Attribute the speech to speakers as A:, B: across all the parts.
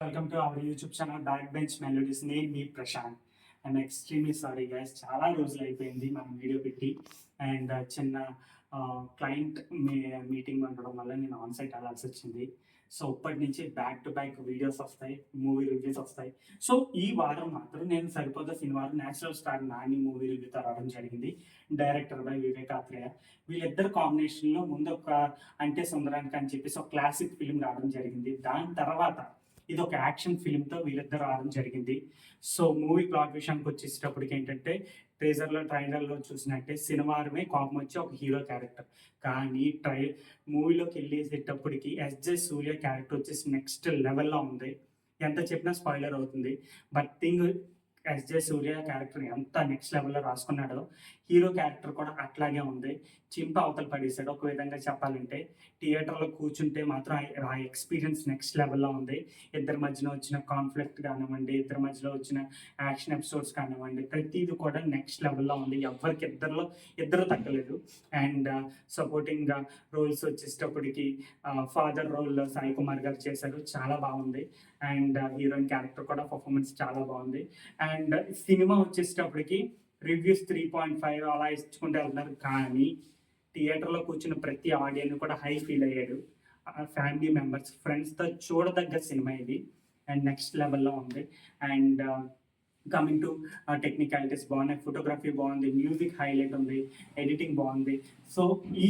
A: Welcome to our YouTube channel back bench melodies. నేను మీ Prashanth. I'm extremely sorry guys, చాలా రోజులు అయిపోయింది మనం వీడియో పెట్టి. అండ్ చిన్న క్లయింట్ మీటింగ్ ఉండడం వల్ల నేను ఆన్ సైట్ వెళ్ళాల్సి వచ్చింది. సో ఇప్పటి నుంచి బ్యాక్ టు బ్యాక్ వీడియోస్ వస్తాయి, మూవీ రివ్యూస్ వస్తాయి. సో ఈ వారం మాత్రం నేను సరిపోతా సినిమాలు నేచురల్ స్టార్ నాని మూవీ రివ్యూతో రావడం జరిగింది. Director by Vivek Athreya. వీళ్ళిద్దరు కాంబినేషన్లో ముందు ఒక అంటే సుందరానికి అని చెప్పేసి ఒక క్లాసిక్ ఫిలిం రావడం జరిగింది. దాని తర్వాత ఇది ఒక యాక్షన్ ఫిలింతో వీళ్ళిద్దరు రావడం జరిగింది. సో మూవీ ప్లాట్ విషయానికి వచ్చేటప్పటికి ఏంటంటే, ట్రైలర్లో చూసినట్టే శనివారమే కోపం వచ్చి ఒక హీరో క్యారెక్టర్, కానీ మూవీలోకి వెళ్ళేసేటప్పటికి ఎస్జే సూర్య క్యారెక్టర్ వచ్చేసి నెక్స్ట్ లెవెల్లో ఉంది. ఎంత చెప్పినా స్పాయిలర్ అవుతుంది. But thing SJ Surya character ఎంత నెక్స్ట్ లెవెల్లో రాసుకున్నాడో హీరో క్యారెక్టర్ కూడా అట్లాగే ఉంది. చింప అవతల పడేశాడు ఒక విధంగా చెప్పాలంటే. థియేటర్లో కూర్చుంటే మాత్రం ఆ ఎక్స్పీరియన్స్ నెక్స్ట్ లెవెల్లో ఉంది. ఇద్దరి మధ్యన వచ్చిన కాన్ఫ్లిక్ట్ కానివ్వండి, ఇద్దరి మధ్యలో వచ్చిన యాక్షన్ ఎపిసోడ్స్ కానివ్వండి, ప్రతిదీ కూడా నెక్స్ట్ లెవెల్లో ఉంది. ఎవరికి ఇద్దరు తగ్గలేదు. అండ్ సపోర్టింగ్ రోల్స్ వచ్చేటప్పటికి ఫాదర్ రోల్ సాయి కుమార్ గారు చేశారు, చాలా బాగుంది. అండ్ హీరోయిన్ క్యారెక్టర్ కూడా పర్ఫార్మెన్స్ చాలా బాగుంది. అండ్ సినిమా వచ్చేటప్పటికి రివ్యూస్ 3.5 అలా ఇచ్చుకుంటూ వెళ్తున్నారు, కానీ థియేటర్లో కూర్చున్న ప్రతి ఆడియన్స్ కూడా హై ఫీల్ అయ్యాడు. ఫ్యామిలీ మెంబర్స్, ఫ్రెండ్స్తో చూడదగ్గ సినిమా ఇది. అండ్ నెక్స్ట్ లెవెల్లో ఉంది. అండ్ కమింగ్ టు టెక్నికాలిటీస్ బాగున్నాయి, ఫోటోగ్రఫీ బాగుంది, మ్యూజిక్ హైలైట్ ఉంది, ఎడిటింగ్ బాగుంది. సో ఈ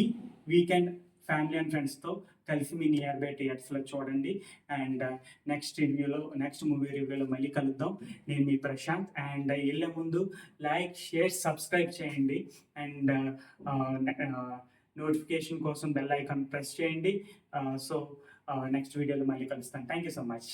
A: వీకెండ్ ఫ్యామిలీ అండ్ ఫ్రెండ్స్తో కలిసి మీ నియర్ బై థియేటర్స్లో చూడండి. అండ్ నెక్స్ట్ మూవీ రివ్యూలో మళ్ళీ కలుద్దాం. నేను మీ ప్రశాంత్. అండ్ వెళ్ళే ముందు లైక్, షేర్, సబ్స్క్రైబ్ చేయండి. అండ్ నోటిఫికేషన్ కోసం బెల్ ఐకాన్ ప్రెస్ చేయండి. సో నెక్స్ట్ వీడియోలో మళ్ళీ కలుస్తాను. Thank you so much.